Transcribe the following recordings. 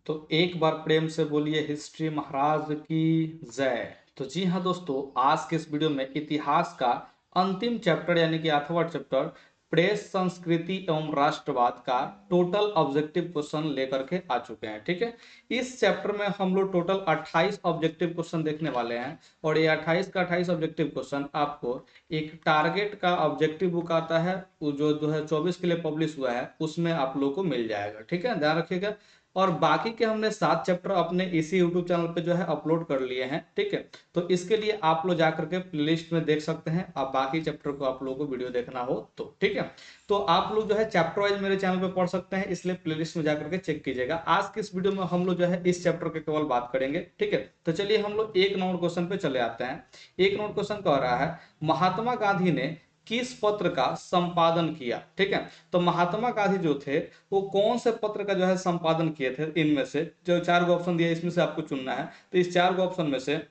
तो एक बार प्रेम से बोलिए हिस्ट्री महाराज की जय। तो जी हाँ दोस्तों, आज के इस वीडियो में इतिहास का अंतिम चैप्टर यानी कि 8वां चैप्टर प्रेस संस्कृति एवं राष्ट्रवाद का टोटल ऑब्जेक्टिव क्वेश्चन लेकर के आ चुके हैं। ठीक है, इस चैप्टर में हम लोग टोटल 28 ऑब्जेक्टिव क्वेश्चन देखने वाले हैं और ये 28 का 28 ऑब्जेक्टिव क्वेश्चन आपको एक टारगेट का ऑब्जेक्टिव बुक आता है वो जो 2024 के लिए पब्लिश हुआ है उसमें आप लोग को मिल जाएगा। ठीक है, ध्यान रखिएगा। और बाकी के हमने 7 चैप्टर अपने इसी यूट्यूब चैनल पे जो है अपलोड कर लिए हैं। ठीक है, तो इसके लिए आप लोग जाकर के प्लेलिस्ट में देख सकते हैं। आप बाकी चैप्टर को आप लोगों को वीडियो देखना हो तो ठीक है, तो आप लोग जो है चैप्टर वाइज मेरे चैनल पे पढ़ सकते हैं, इसलिए प्लेलिस्ट में जाकर के चेक कीजिएगा। आज की इस वीडियो में हम लोग जो है इस चैप्टर के केवल बात करेंगे। ठीक है, तो चलिए हम लोग एक नंबर क्वेश्चन पे चले आते हैं। एक नंबर क्वेश्चन कह रहा है महात्मा गांधी ने किस पत्र का संपादन किया। ठीक है, तो महात्मा गांधी जो थे वो कौन से पत्र का जो है संपादन किए थे। इनमें से जो 4 ऑप्शन दिया इसमें से आपको चुनना है। तो इस 4 ऑप्शन में से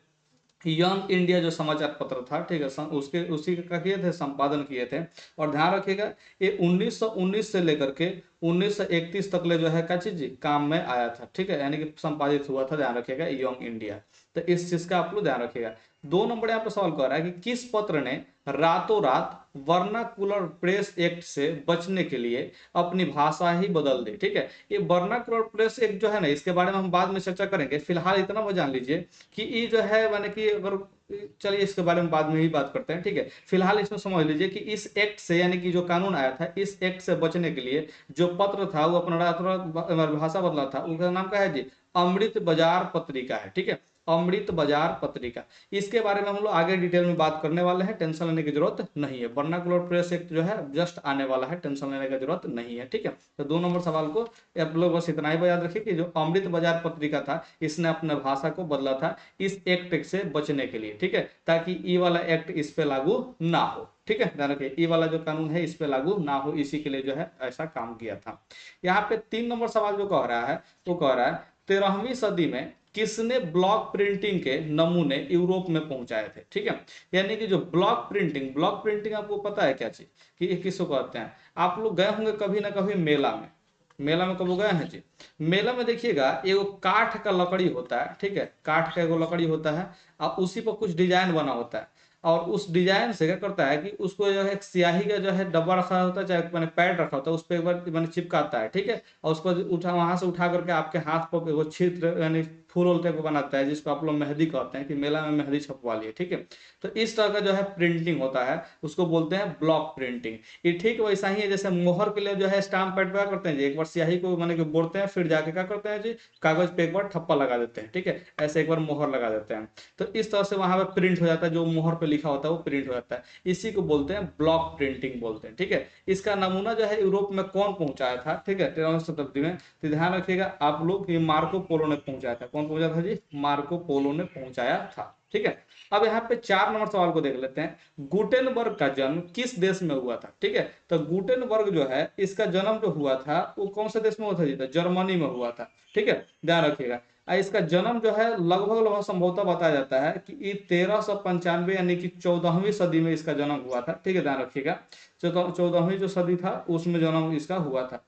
यंग इंडिया जो समाचार पत्र था, ठीक है, उसके उसी का किए थे, संपादन किए थे। और ध्यान रखिएगा ये 1919 से लेकर के 1931 तक ले जो है क्या चीज काम में आया था। ठीक है, यानी कि संपादित हुआ था। ध्यान रखिएगा यंग इंडिया, तो इस चीज का आप लोग ध्यान रखिएगा। 2 नंबर यहाँ पे सवाल कर रहा है कि किस पत्र ने रातों रात वर्नाकुलर प्रेस एक्ट से बचने के लिए अपनी भाषा ही बदल दी। ठीक है, ये वर्नाकुलर प्रेस एक्ट जो है ना, इसके बारे में हम बाद में चर्चा करेंगे। फिलहाल इतना वो जान लीजिए कि ये जो है माने कि अगर चलिए इसके बारे में बाद में ही बात करते हैं। ठीक है, फिलहाल इसमें समझ लीजिए कि इस एक्ट से यानी कि जो कानून आया था इस एक्ट से बचने के लिए जो पत्र था वो अपना भाषा बदला था। उसका नाम क्या है जी, अमृत बाजार पत्रिका है। ठीक है, अमृत बाजार पत्रिका। इसके बारे में हम लोग आगे डिटेल में बात करने वाले हैं, टेंशन लेने की जरूरत नहीं है। वर्नाकुलर प्रेस एक्ट जो है जस्ट आने वाला है, टेंशन लेने की जरूरत नहीं है। ठीक है, तो 2 नंबर सवाल को आप लोग बस इतना ही याद रखिए कि जो अमृत बाजार पत्रिका था इसने अपने भाषा को बदला था इस एक्ट से बचने के लिए। ठीक है, ताकि ई वाला एक्ट इस पे लागू ना हो। ठीक है, ध्यान रखिए ई वाला जो कानून है इस पे लागू ना हो, इसी के लिए जो है ऐसा काम किया था। यहाँ पे 3 नंबर सवाल जो कह रहा है वो कह रहा है 13वीं सदी में किसने ब्लॉक प्रिंटिंग के नमूने यूरोप में पहुंचाए थे। ठीक है, यानी कि जो ब्लॉक प्रिंटिंग आपको पता है क्या चीज कि ये किसको कहते हैं। आप लोग गए होंगे कभी ना कभी मेला में। मेला में कब गए हैं जी, मेला में देखिएगा एगो काठ का लकड़ी होता है। ठीक है, काठ का एगो लकड़ी होता है और उसी पर कुछ डिजाइन बना होता है। और उस डिजाइन से क्या करता है कि उसको जो है एक स्याही का जो है डब्बा रखा होता है, चाहे मैंने पैड रखा होता है, उस पर एक बार मैंने चिपकाता है। ठीक है, और उसको उठा वहां से उठा करके आपके हाथ पर एगो चित्र यानी फूल उल टाइप का बनाता है, जिसको आप लोग मेहंदी कहते हैं कि मेला में मेहंदी छपवा लिए। ठीक है, तो इस तरह का जो है प्रिंटिंग होता है उसको बोलते हैं ब्लॉक प्रिंटिंग। ये ठीक वैसा ही है जैसे मोहर के लिए जो है स्टाम्प पैड पे क्या करते हैं जी, एक बार स्याही को माने कि बोलते हैं, फिर जाके क्या करते हैं जी, कागज पे एक बार ठप्पा लगा देते हैं। ठीक है, ऐसे एक बार मोहर लगा देते हैं, तो इस तरह से वहां पे प्रिंट हो जाता है, जो मोहर पे लिखा होता है वो प्रिंट हो जाता है। इसी को बोलते हैं ब्लॉक प्रिंटिंग बोलते हैं। ठीक है, इसका नमूना जो है यूरोप में कौन पहुंचाया था, ठीक है, 13वीं शताब्दी में, तो ध्यान रखिएगा आप लोग, ये मार्को पोलो ने पहुंचाया था। कौन पहुंचा था जी, मार्को पोलो ने पहुंचाया था। ठीक है, अब यहाँ पे 4 नंबर सवाल को देख लेते हैं। गुटेनबर्ग का जन्म किस देश में हुआ था। ठीक है, तो गुटेनबर्ग जो है इसका जन्म जो हुआ था वो कौन से देश में हुआ था जी, तो जर्मनी में हुआ था। ठीक है, ध्यान रखिएगा। इसका जन्म जो है लगभग लगभग संभवतः बताया जाता है कि ये 1395 यानी कि 14वीं सदी में इसका जन्म हुआ था। ठीक है, ध्यान रखिएगा 14वीं जो सदी था उसमें जन्म इसका हुआ था।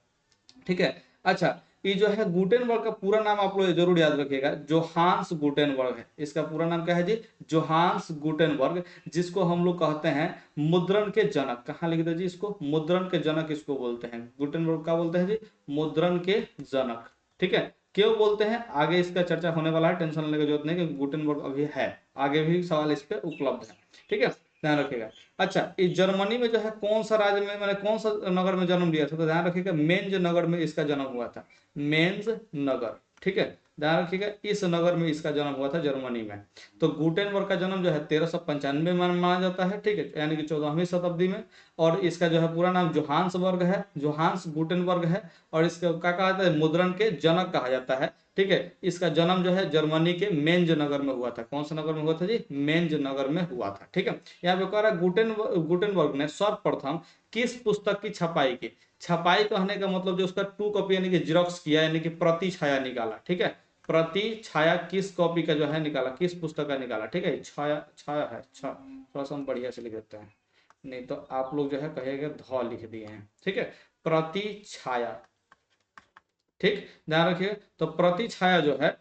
ठीक है, अच्छा, ये जो है गुटेनबर्ग का पूरा नाम आप लोग जरूर याद रखिएगा, जोहान्स गुटेनबर्ग है। इसका पूरा नाम क्या है जी, जोहान्स गुटेनबर्ग, जिसको हम लोग कहते हैं मुद्रण के जनक। कहाँ लिख दे जी, इसको मुद्रण के जनक इसको बोलते हैं। गुटेनबर्ग का बोलते हैं जी, मुद्रण के जनक। ठीक है, क्यों बोलते हैं आगे इसका चर्चा होने वाला है, टेंशन लेने की जरूरत नहीं कि गुटेनबर्ग अभी है, आगे भी सवाल इस पे उपलब्ध है। ठीक है, ध्यान रखिएगा। अच्छा, इस जर्मनी में जो है कौन सा राज्य में मैंने कौन सा नगर में जन्म लिया था, तो ध्यान रखिएगा मेंज नगर में इसका जन्म हुआ था। मेंज नगर। ठीक है, ध्यान रखिएगा इस नगर में इसका जन्म हुआ था जर्मनी में। तो गुटेनबर्ग का जन्म जो है 1395 में माना जाता है। ठीक है, यानी कि 14वीं शताब्दी में। और इसका जो है पूरा नाम जोहान्सबर्ग है, जोहान्स गुटेनबर्ग है। और इसका क्या कहा जाता है, मुद्रण के जनक कहा जाता है। ठीक है, इसका जन्म जो है जर्मनी के मेंज नगर में हुआ था। कौन सा नगर में हुआ था जी, मेंज नगर में हुआ था। ठीक है, यहाँ पे कह रहा है गुटेनबर्ग ने सर्वप्रथम किस पुस्तक की छपाई की। छपाई कहने का मतलब जो उसका 2 कॉपी यानी कि जेरोक्स किया, यानी कि प्रति छाया निकाला। ठीक है, प्रति छाया किस कॉपी का जो है निकाला, किस पुस्तक का निकाला। ठीक है, छाया छाया है, थोड़ा सा हम बढ़िया से लिख देते हैं, नहीं तो आप लोग जो है कहेगा ध लिख दिए हैं। ठीक है, प्रति छाया। ठीक, ध्यान रखिए। तो प्रति छाया जो है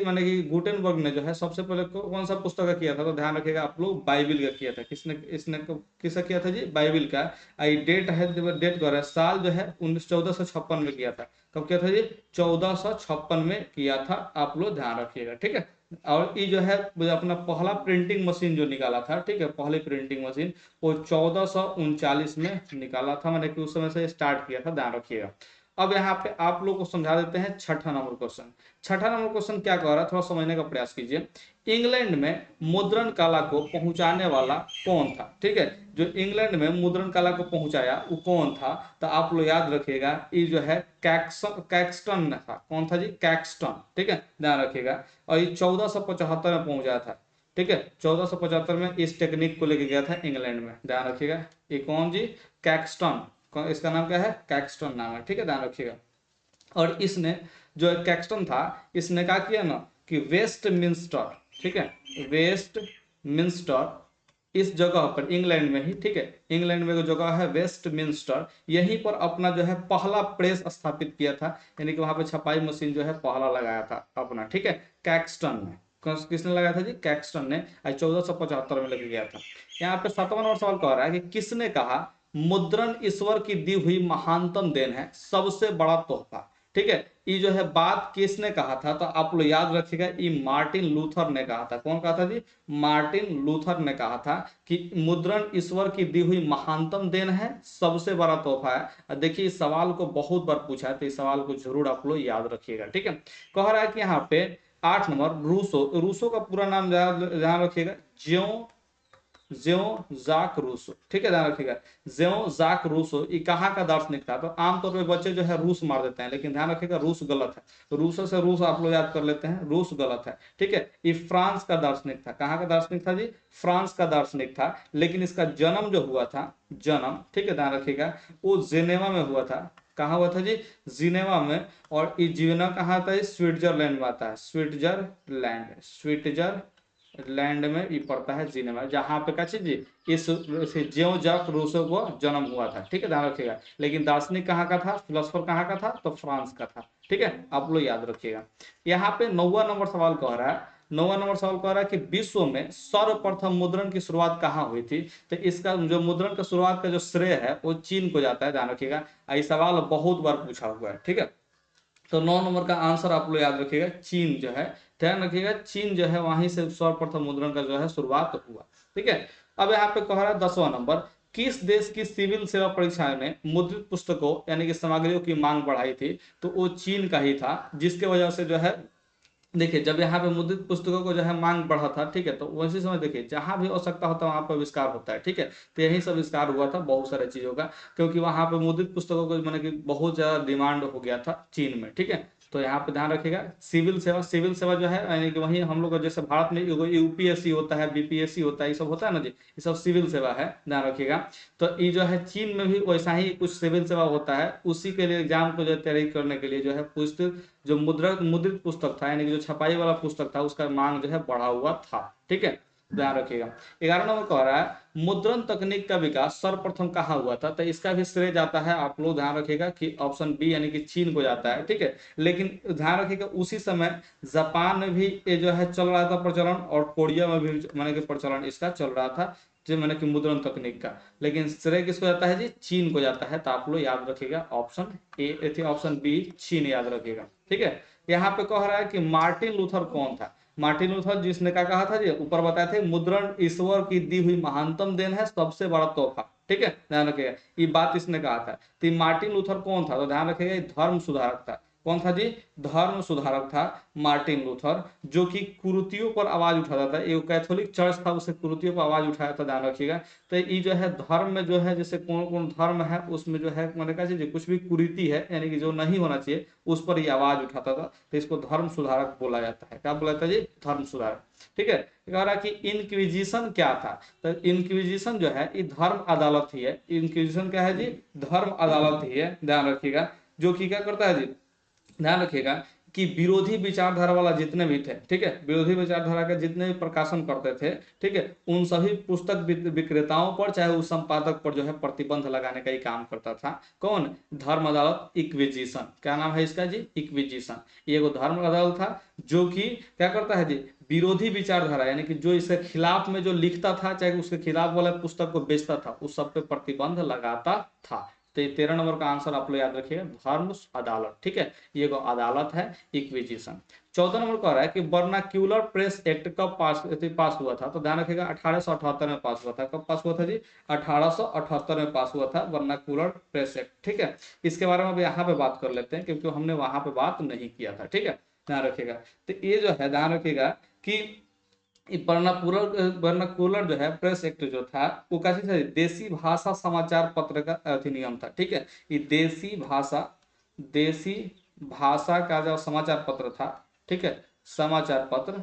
माने कि गुटेनबर्ग ने जो है सबसे पहले कौन सा पुस्तक का किया था, तो ध्यान रखिएगा आप लोग, बाइबिल का किया था। किसने इसने किसका किया था जी, बाइबिल का। आई डेट है, डेट कर रहा है, साल जो है 1456 में किया था। कब किया था जी, 1456 में किया था, आप लोग ध्यान रखिएगा, ठीक है। और ये जो है अपना पहला प्रिंटिंग मशीन जो निकाला था, ठीक है, पहली प्रिंटिंग मशीन वो 1439 में निकाला था, मैंने कि उस समय से स्टार्ट किया था, ध्यान रखिएगा। अब यहाँ पे आप लोग को समझा देते हैं छठा नंबर क्वेश्चन। छठा नंबर क्वेश्चन क्या कह रहा है, थोड़ा समझने का प्रयास कीजिए। इंग्लैंड में मुद्रण कला को पहुंचाने वाला कौन था, ठीक है, जो इंग्लैंड में मुद्रण कला को पहुंचाया वो कौन था, तो आप लोग याद रखिएगा, ये जो है कैक्सटन था। कौन था जी, कैक्सटन, ठीक है, ध्यान रखिएगा। और ये 1475 में पहुंचा था, ठीक है, 1475 में इस टेक्निक को लेके गया था इंग्लैंड में, ध्यान रखिएगा। ये कौन जी, कैक्सटन, इसका नाम क्या है, कैक्सटन नाम है, ठीक है, ध्यान रखिएगा। और इसने जो कैक्सटन था, इसने क्या किया ना कि वेस्टमिंस्टर, ठीक है, वेस्टमिंस्टर इस जगह पर इंग्लैंड में ही, ठीक है, इंग्लैंड में जो जगह है वेस्टमिंस्टर, यहीं पर अपना जो है पहला प्रेस स्थापित किया था, यानी कि वहां पर छपाई मशीन जो है पहला लगाया था अपना, ठीक है, कैक्सटन ने। किसने लगाया था जी, कैक्सटन ने, 1475 में लेके गया था। यहाँ पे 7वां नंबर सवाल कह रहा है कि किसने कहा मुद्रण ईश्वर की दी हुई महानतम देन है, सबसे बड़ा तोहफा, ठीक है। ये जो है बात किसने कहा था, तो आप लोग याद रखिएगा, ये मार्टिन लूथर ने कहा था। कौन कहा था जी, मार्टिन लूथर ने कहा था कि मुद्रण ईश्वर की दी हुई महानतम देन है, सबसे बड़ा तोहफा है। देखिए इस सवाल को बहुत बार पूछा है, तो इस सवाल को जरूर आप लोग याद रखिएगा, ठीक है। कह रहा है कि यहाँ पे 8 नंबर, रूसो, रूसो का पूरा नाम ध्यान रखिएगा, ज्यो ज्यो जाक रूसो, ठीक है, ध्यान रखिएगा, ज्यो जाक रूसो। ये कहाँ का दार्शनिक था, तो आमतौर पे बच्चे जो है रूस मार देते हैं, लेकिन ध्यान रखिएगा रूस गलत है, रूसो से रूस आप लोग याद कर लेते हैं, रूस गलत है, ठीक है। ये फ्रांस का दार्शनिक था। कहाँ का दार्शनिक था जी, फ्रांस का दार्शनिक था, लेकिन इसका जन्म जो हुआ था, जन्म, ठीक है, ध्यान रखिएगा, वो जेनेवा में हुआ था। कहाँ हुआ था जी, जिनेवा में। और ये जिनेवा कहाँ आता है, स्विट्जरलैंड में आता है, स्विट्जरलैंड लैंड में ये पड़ता है जिनेवा, जहाँ पे क्या चीज इस ज्यो जाक रूसो को जन्म हुआ था, ठीक है, ध्यान रखिएगा। लेकिन दार्शनिक कहाँ का था, फिलोसफर कहाँ का था, तो फ्रांस का था, ठीक है, आप लोग याद रखिएगा। यहाँ पे 9वां नंबर सवाल कह रहा है, 9वां नंबर सवाल कह रहा है कि विश्व में सर्वप्रथम मुद्रण की शुरुआत कहाँ हुई थी, तो इसका जो मुद्रण का शुरुआत का जो श्रेय है वो चीन को जाता है, ध्यान रखिएगा। ये सवाल बहुत बार पूछा हुआ है, ठीक है। तो 9 नंबर का आंसर आप लोग याद रखिएगा, चीन जो है, ध्यान रखिएगा, चीन जो है वहीं से सर्वप्रथम मुद्रण का जो है शुरुआत हुआ, ठीक है। अब यहाँ पे कह रहा है 10वां नंबर, किस देश की सिविल सेवा परीक्षा ने मुद्रित पुस्तकों यानी कि सामग्रियों की मांग बढ़ाई थी, तो वो चीन का ही था, जिसके वजह से जो है, देखिए जब यहाँ पे मुद्रित पुस्तकों को जो है मांग बढ़ा था, ठीक है, तो उसी समय देखिए जहां भी आवश्यकता होता है वहां पर आविष्कार होता है, ठीक है। तो यही सब आविष्कार हुआ था बहुत सारे चीजों का, क्योंकि वहां पे मुद्रित पुस्तकों को मैंने कि बहुत ज्यादा डिमांड हो गया था चीन में, ठीक है। तो यहाँ पे ध्यान रखिएगा, सिविल सेवा, सिविल सेवा जो है यानी कि वही हम लोग का जैसे भारत में यूपीएससी होता है, बीपीएससी होता है, ये सब होता है ना जी, ये सब सिविल सेवा है, ध्यान रखिएगा। तो ये जो है चीन में भी वैसा ही कुछ सिविल सेवा होता है, उसी के लिए एग्जाम को जो तैयारी करने के लिए जो है पुस्तक, जो मुद्रित पुस्तक था यानी कि जो छपाई वाला पुस्तक था, उसका मांग जो है बढ़ा हुआ था, ठीक है, ध्यान रखिएगा। 11 नंबर कह रहा है मुद्रण तकनीक का विकास सर्वप्रथम कहाँ हुआ था, तो इसका भी श्रेय जाता है, आप लोग ध्यान रखिएगा कि ऑप्शन बी यानी कि चीन को जाता है, ठीक है। लेकिन ध्यान रखिएगा उसी समय जापान में भी ये जो है चल रहा था प्रचलन, और कोरिया में भी माने कि प्रचलन इसका चल रहा था, जो मैंने कि मुद्रण तकनीक का। लेकिन श्रेय किसको जाता है जी, चीन को जाता है, तो आप लोग याद रखिएगा ऑप्शन ए थी, ऑप्शन बी चीन याद रखिएगा, ठीक है। यहाँ पे कह रहा है कि मार्टिन लूथर कौन था, मार्टिन लूथर जिसने क्या कहा था जी, ऊपर बताए थे, मुद्रण ईश्वर की दी हुई महानतम देन है, सबसे बड़ा तोहफा, ठीक है, ध्यान रखिएगा, ये बात इसने कहा था। तो मार्टिन लूथर कौन था, तो ध्यान रखिएगा धर्म सुधारक था। कौन था जी, धर्म सुधारक था मार्टिन लूथर, जो कि कुरीतियों पर आवाज उठाता था, एक कैथोलिक चर्च था, उसे कुरीतियों पर आवाज उठाया था, ध्यान रखिएगा। तो ये जो है धर्म में जो है, जैसे कौन कौन धर्म है उसमें जो है मैंने कहा जी, कुछ भी कुरीति है यानी कि जो नहीं होना चाहिए उस पर ये आवाज उठाता था, तो इसको धर्म सुधारक बोला जाता है। क्या बोला जाता है जी, धर्म सुधारक, ठीक है। कह रहा कि इनक्विजिशन क्या था, तो इनक्विजिशन जो है ये धर्म अदालत ही है। इनक्विजिशन क्या है जी, धर्म अदालत ही है, ध्यान रखिएगा, जो कि क्या करता है जी, ध्यान रखिएगा कि विरोधी विचारधारा वाला जितने भी थे, ठीक है, विरोधी विचारधारा के जितने भी प्रकाशन करते थे, ठीक है, उन सभी पुस्तक विक्रेताओं पर चाहे उस संपादक पर जो है प्रतिबंध लगाने का ही काम करता था। कौन? धर्म अदालत इक्विजिशन। क्या नाम है इसका जी? इक्विजिशन। ये एगो धर्म अदालत था जो कि क्या करता है जी, विरोधी विचारधारा यानी कि जो इसके खिलाफ में जो लिखता था, चाहे उसके खिलाफ वाला पुस्तक को बेचता था, उस सब पे प्रतिबंध लगाता था। तो 13 नंबर का आंसर आप लोग याद रखिएगा, धर्म अदालत, ठीक है, ये को अदालत है, इक्विजिशन। 14 नंबर कह रहा है कि वर्नाक्यूलर प्रेस एक्ट कब पास हुआ था? तो ध्यान रखिएगा 1878 में पास हुआ था। कब पास हुआ था जी? 1878 में पास हुआ था वर्नाक्यूलर प्रेस एक्ट, ठीक है। इसके बारे में अब यहाँ पे बात कर लेते हैं क्योंकि हमने वहां पे बात नहीं किया था, ठीक है, ध्यान रखिएगा। तो ये जो है ध्यान रखिएगा कि वर्नाकुलर जो है प्रेस एक्ट जो था वो कैसी था? देसी भाषा समाचार पत्र का अधिनियम था, ठीक है। ये देसी भाषा का जो समाचार पत्र था, ठीक है, समाचार पत्र,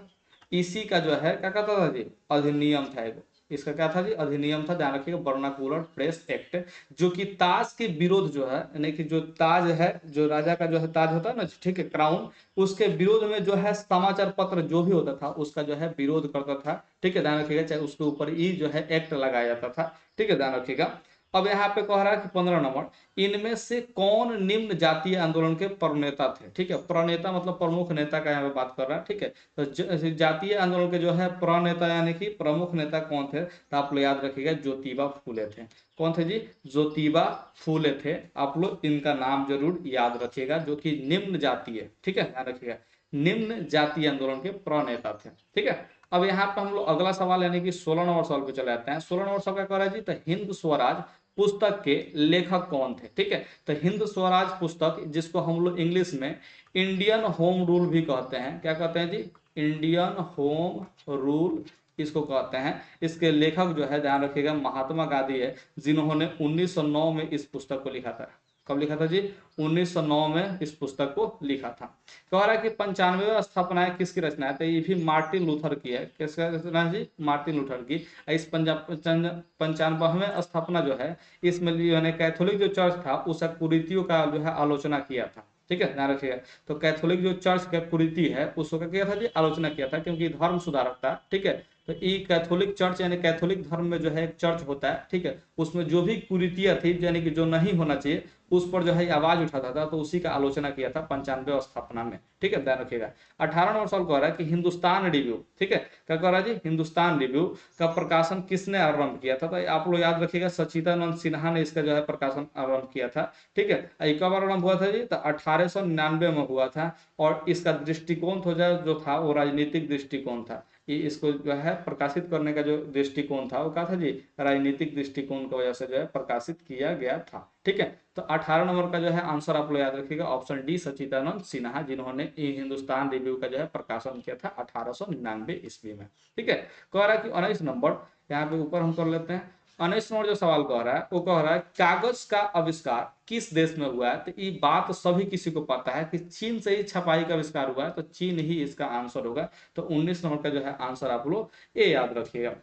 इसी का जो है क्या कहता था जी? अधिनियम था एगो। इसका क्या था जी? अधिनियम था। ध्यान रखिएगा, वर्नाकुलर प्रेस एक्ट, जो कि ताज के विरोध जो है, यानी कि जो ताज है, जो राजा का जो है ताज होता है ना, ठीक है, क्राउन, उसके विरोध में जो है समाचार पत्र जो भी होता था उसका जो है विरोध करता था, ठीक है, ध्यान रखिएगा, चाहे उसके ऊपर ही जो है एक्ट लगाया जाता था, ठीक है, ध्यान रखिएगा। अब यहाँ पे कह रहा है कि 15 नंबर, इनमें से कौन निम्न जातीय आंदोलन के प्रणेता थे? ठीक है, प्रणेता मतलब प्रमुख नेता का यहाँ पे बात कर रहा है, ठीक है। तो जातीय आंदोलन के जो है प्रणेता यानी कि प्रमुख नेता कौन थे? तो आप लोग याद रखिएगा, ज्योतिबा फूले थे। कौन थे जी? ज्योतिबा फूले थे। आप लोग इनका नाम जरूर याद रखिएगा, जो कि निम्न जातीय, ठीक है, ध्यान रखिएगा, निम्न जातीय आंदोलन के प्रणेता थे, ठीक है। अब यहाँ पे हम लोग अगला सवाल यानी कि 16 नंबर सवाल पे चले जाते हैं। 16 नंबर सवाल क्या कह रहा है जी? तो हिंद स्वराज पुस्तक के लेखक कौन थे? ठीक है, तो हिंद स्वराज पुस्तक, जिसको हम लोग इंग्लिश में इंडियन होम रूल भी कहते हैं, क्या कहते हैं जी? इंडियन होम रूल इसको कहते हैं। इसके लेखक जो है ध्यान रखिएगा महात्मा गांधी है, जिन्होंने 1909 में इस पुस्तक को लिखा था। कब लिखा था जी? 1909 में इस पुस्तक को लिखा था। कह रहा है कि 95वें स्थापना किसकी रचना है? तो ये भी मार्टिन लूथर की है। किसका रचना है जी? मार्टिन लूथर की। इस 95वें स्थापना जो है, इसमें यानी कैथोलिक जो चर्च था उसका कुरीतियों का जो है आलोचना किया था, ठीक है, ध्यान रखिएगा। तो कैथोलिक जो चर्च का कुरीति है उसका किया था जी? आलोचना किया था, क्योंकि धर्म सुधारक था, ठीक है। तो ये कैथोलिक चर्च यानी कैथोलिक धर्म में जो है एक चर्च होता है, ठीक है, उसमें जो भी कुरीतियां थी यानी कि जो नहीं होना चाहिए उस पर जो है आवाज उठाता था, तो उसी का आलोचना किया था 95वें स्थापना में, ठीक है, ध्यान रखिएगा। 18 नंबर सवाल कह रहा है कि हिंदुस्तान रिव्यू, ठीक है, क्या कह रहा है जी? हिंदुस्तान रिव्यू का प्रकाशन किसने आरंभ किया था? तो आप लोग याद रखिएगा, सच्चिदानंद सिन्हा ने इसका जो है प्रकाशन आरंभ किया था, ठीक है। कब आरंभ हुआ था जी? तो 1899 में हुआ था। और इसका दृष्टिकोण जो था वो राजनीतिक दृष्टिकोण था। ये इसको जो है प्रकाशित करने का जो दृष्टिकोण था वो क्या था जी? राजनीतिक दृष्टिकोण की वजह से जो है प्रकाशित किया गया था, ठीक है। तो 18 नंबर का जो है आंसर आप लोग याद रखिएगा, ऑप्शन डी, सच्चिदानंद सिन्हा, जिन्होंने हिंदुस्तान रिव्यू का जो है प्रकाशन किया था 1899 ईस्वी में, ठीक है। कह रहा है कि 19 नंबर, यहाँ पे ऊपर हम कर लेते हैं। 19 नंबर जो सवाल कह रहा है वो कह रहा है कागज का आविष्कार किस देश में हुआ है? तो ये बात सभी किसी को पता है कि चीन से ही छपाई का आविष्कार हुआ है, तो चीन ही इसका आंसर होगा। तो 19 नंबर का जो है आंसर आप लोग ये याद रखिएगा।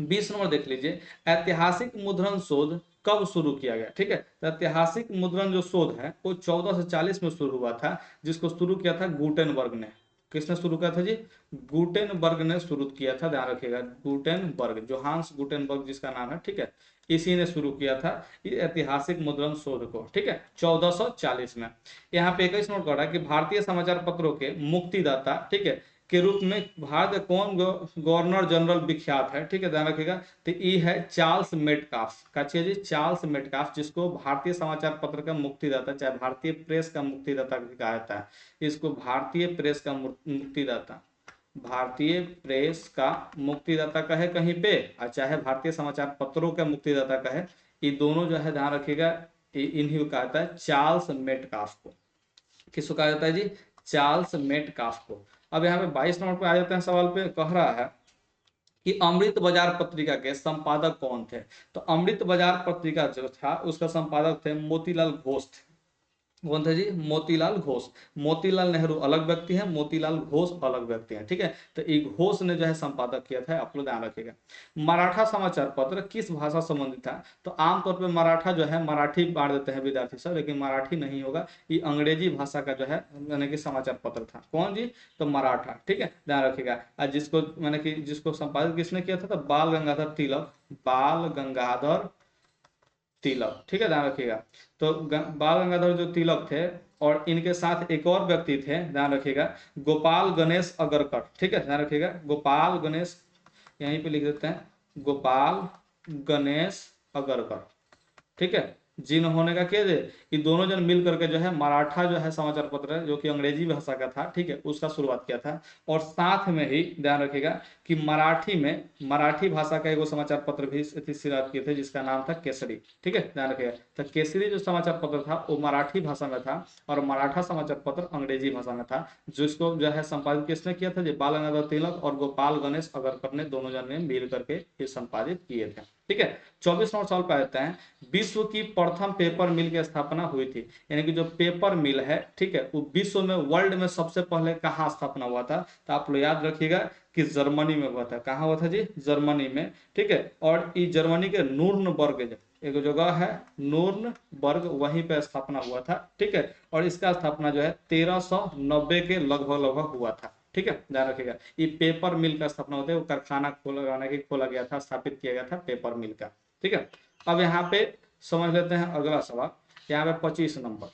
20 नंबर देख लीजिए, ऐतिहासिक मुद्रण शोध कब शुरू किया गया? ठीक है, तो ऐतिहासिक मुद्रण जो शोध है वो 1440 में शुरू हुआ था, जिसको शुरू किया था गुटेनबर्ग ने। किसने शुरू किया था जी? गुटेनबर्ग ने शुरू किया था, ध्यान रखिएगा, गुटेनबर्ग, जोहान्स गुटेनबर्ग जिसका नाम है, ठीक है, इसी ने शुरू किया था ये ऐतिहासिक मुद्रण शोध को, ठीक है, 1440 में। यहाँ पे 21 नोट कर रहा है कि भारतीय समाचार पत्रों के मुक्तिदाता, ठीक है, के रूप में भारत कौन गवर्नर जनरल विख्यात है? ठीक है, ध्यान रखिएगा, तो ये है चार्ल्स मेटकाफ। का जी? चार्ल्स मेटकाफ, जिसको भारतीय समाचार पत्र का मुक्तिदाता, चाहे भारतीय प्रेस का मुक्तिदाता कहा जाता है, इसको भारतीय प्रेस का मुक्तिदाता, भारतीय प्रेस का मुक्तिदाता कहे कहीं पे, और चाहे भारतीय समाचार पत्रों का मुक्तिदाता कहे, ये दोनों जो है ध्यान रखिएगा, इन्हीं को कहा जाता है चार्ल्स मेटकाफ को। किसको कहा जाता है जी? चार्ल्स मेटकाफ को। अब यहाँ पे 22 नंबर पे आ जाते हैं सवाल पे, कह रहा है कि अमृत बाजार पत्रिका के संपादक कौन थे? तो अमृत बाजार पत्रिका जो था उसका संपादक थे मोतीलाल घोष थे। कौन थे जी? मोतीलाल घोष। मोतीलाल नेहरू अलग व्यक्ति है, मोतीलाल घोष अलग व्यक्ति है, ठीक है। तो ये घोष ने जो है संपादक किया था, आप लोग ध्यान रखिएगा। मराठा समाचार पत्र किस भाषा संबंधित था? तो आमतौर पे मराठा जो है मराठी बांट देते हैं विद्यार्थी सब, लेकिन मराठी नहीं होगा, ये अंग्रेजी भाषा का जो है यानी कि समाचार पत्र था। कौन जी? तो मराठा, ठीक है, ध्यान रखिएगा। और जिसको मैंने कि जिसको संपादित किसने किया था? तो बाल गंगाधर तिलक, बाल गंगाधर तिलक, ठीक है, ध्यान रखिएगा। तो बाल गंगाधर जो तिलक थे, और इनके साथ एक और व्यक्ति थे, ध्यान रखिएगा, गोपाल गणेश अगरकर, ठीक है, ध्यान रखिएगा, गोपाल गणेश, यहीं पे लिख देते हैं गोपाल गणेश अगरकर, ठीक है, जिन्होंने का किया ये दोनों जन मिल करके जो है मराठा जो है समाचार पत्र है, जो कि अंग्रेजी भाषा का था, ठीक है, उसका शुरुआत किया था। और साथ में ही ध्यान रखिएगा कि मराठी में मराठी भाषा का एक समाचार पत्र भी शुरुआत किए थे, जिसका नाम था केसरी, ठीक है, ध्यान रखिएगा। तो केसरी जो समाचार पत्र था वो मराठी भाषा में था, और मराठा समाचार पत्र अंग्रेजी भाषा में था, जिसको जो है संपादित किसने किया था? जो बाल गंगाधर तिलक और गोपाल गणेश अगरकर ने दोनों जन ने मिल करके ये संपादित किए थे, ठीक है। 24 नंबर सवाल पे आते हैं, विश्व की प्रथम पेपर मिल की स्थापना हुई थी, यानी कि जो पेपर मिल है, ठीक है, वो विश्व में वर्ल्ड में सबसे पहले कहाँ स्थापना हुआ था? तो आप लोग याद रखिएगा कि जर्मनी में हुआ था। कहाँ हुआ था जी? जर्मनी में, ठीक है। और ये जर्मनी के नूर्नबर्ग एक जगह है, नूर्नबर्ग, वहीं पे स्थापना हुआ था, ठीक है। और इसका स्थापना जो है 1390 के लगभग लगभग हुआ था, ठीक है, ध्यान रखिएगा। ये पेपर मिल का स्थापना होता है, वो कारखाना खोला गया था, स्थापित किया गया था पेपर मिल का, ठीक है। अब यहाँ पे समझ लेते हैं अगला सवाल, यहाँ पे 25 नंबर,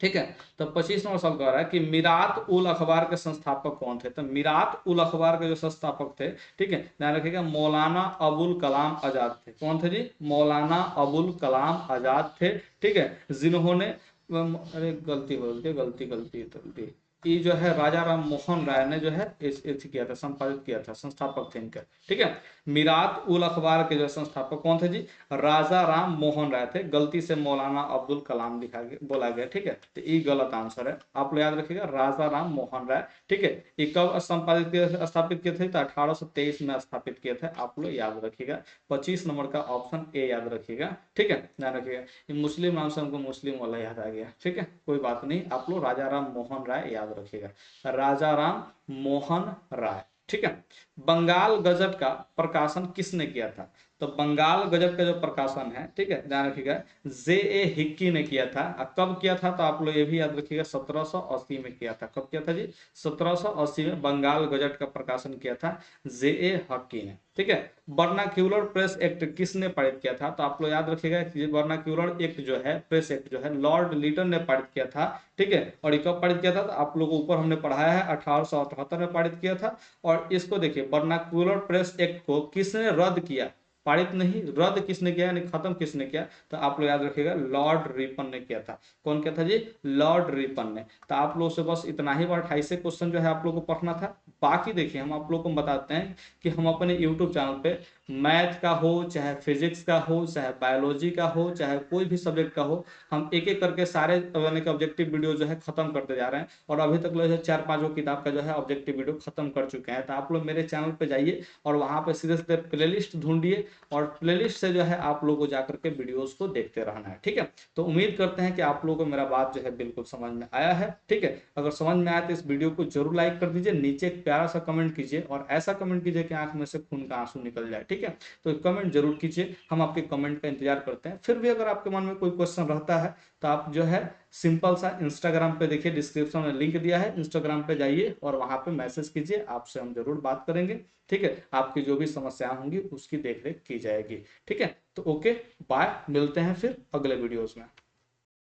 ठीक है। तो 25 नंबर सवाल कह रहा है कि मीरात उल अखबार के संस्थापक कौन थे? तो मीरात उल अखबार के जो संस्थापक थे, ठीक है, ध्यान रखिएगा, मौलाना अबुल कलाम आजाद थे। कौन थे जी? मौलाना अबुल कलाम आजाद थे, ठीक है, जिन्होंने अरे गलती बोल दी, गलती गलती गलती, ये जो है राजा राम मोहन राय ने जो है इस किया था, संपादित किया था, संस्थापक थे इनके, ठीक है। मीरात उल अखबार के जो संस्थापक कौन थे जी? राजा राम मोहन राय थे, गलती से मौलाना अब्दुल कलाम लिखा गया, बोला गया, ठीक है, तो ये गलत आंसर है, आप लोग याद रखिएगा, राजा राम मोहन राय, ठीक है। ये कब संपादित किए स्थापित किए थे? तो 1823 में स्थापित किए थे, आप लोग याद रखिएगा। 25 नंबर का ऑप्शन ए याद रखिएगा, ठीक है, ध्यान रखिएगा। ये मुस्लिम नाम से हमको मुस्लिम वाला याद आ गया, ठीक है, कोई बात नहीं, आप लोग राजा राम मोहन राय याद रखिएगा, राजा राम मोहन राय, ठीक है। बंगाल गजट का प्रकाशन किसने किया था? तो बंगाल गजट का जो प्रकाशन है, ठीक है, ध्यान रखिएगा, जे ए हिक्की ने किया था। कब किया था? तो आप लोग ये भी याद रखिएगा, 1780 में किया था। कब किया था जी? 1780 में बंगाल गजट का प्रकाशन किया था जे ए हक्की ने, ठीक है। वर्नाक्यूलर प्रेस एक्ट किसने पारित किया था? तो आप लोग याद रखिएगा कि वर्नाक्यूलर एक्ट जो है, प्रेस एक्ट जो है, लॉर्ड लिटन ने पारित किया था, ठीक है। और ये कब पारित किया था? तो आप लोगों को ऊपर हमने पढ़ाया है, 1878 में पारित किया था। और इसको देखिए, वर्नाक्यूलर प्रेस एक्ट को किसने रद्द किया? पारित नहीं, रद्द किसने किया, यानी खत्म किसने किया? तो आप लोग याद रखिएगा, लॉर्ड रिपन ने किया था। कौन किया था जी? लॉर्ड रिपन ने। तो आप लोग से बस इतना ही बार 28 क्वेश्चन जो है आप लोग को पढ़ना था। बाकी देखिए, हम आप लोग को बताते हैं कि हम अपने यूट्यूब चैनल पे मैथ का हो, चाहे फिजिक्स का हो, चाहे बायोलॉजी का हो, चाहे कोई भी सब्जेक्ट का हो, हम एक एक करके सारे यानी कि ऑब्जेक्टिव वीडियो जो है खत्म करते जा रहे हैं। और अभी तक लोग 4-5 किताब का जो है ऑब्जेक्टिव वीडियो खत्म कर चुके हैं। तो आप लोग मेरे चैनल पे जाइए और वहां पे सीधे सीधे प्लेलिस्ट ढूंढिए, और प्लेलिस्ट से जो है आप लोगों को जाकर के वीडियोस को देखते रहना है, ठीक है। तो उम्मीद करते हैं कि आप लोगों को मेरा बात जो है बिल्कुल समझ में आया है, ठीक है। अगर समझ में आया तो इस वीडियो को जरूर लाइक कर दीजिए, नीचे एक प्यारा सा कमेंट कीजिए, और ऐसा कमेंट कीजिए कि आंख में से खून का आंसू निकल जाए, ठीक है। तो कमेंट जरूर कीजिए, हम आपके कमेंट का इंतजार करते हैं। फिर भी अगर आपके मन में कोई क्वेश्चन रहता है तो आप जो है सिंपल सा इंस्टाग्राम पे देखिए, डिस्क्रिप्शन में लिंक दिया है, इंस्टाग्राम पे जाइए और वहां पे मैसेज कीजिए, आपसे हम जरूर बात करेंगे, ठीक है। आपकी जो भी समस्या होंगी उसकी देख रेख की जाएगी, ठीक है। तो ओके, बाय, मिलते हैं फिर अगले वीडियोस में।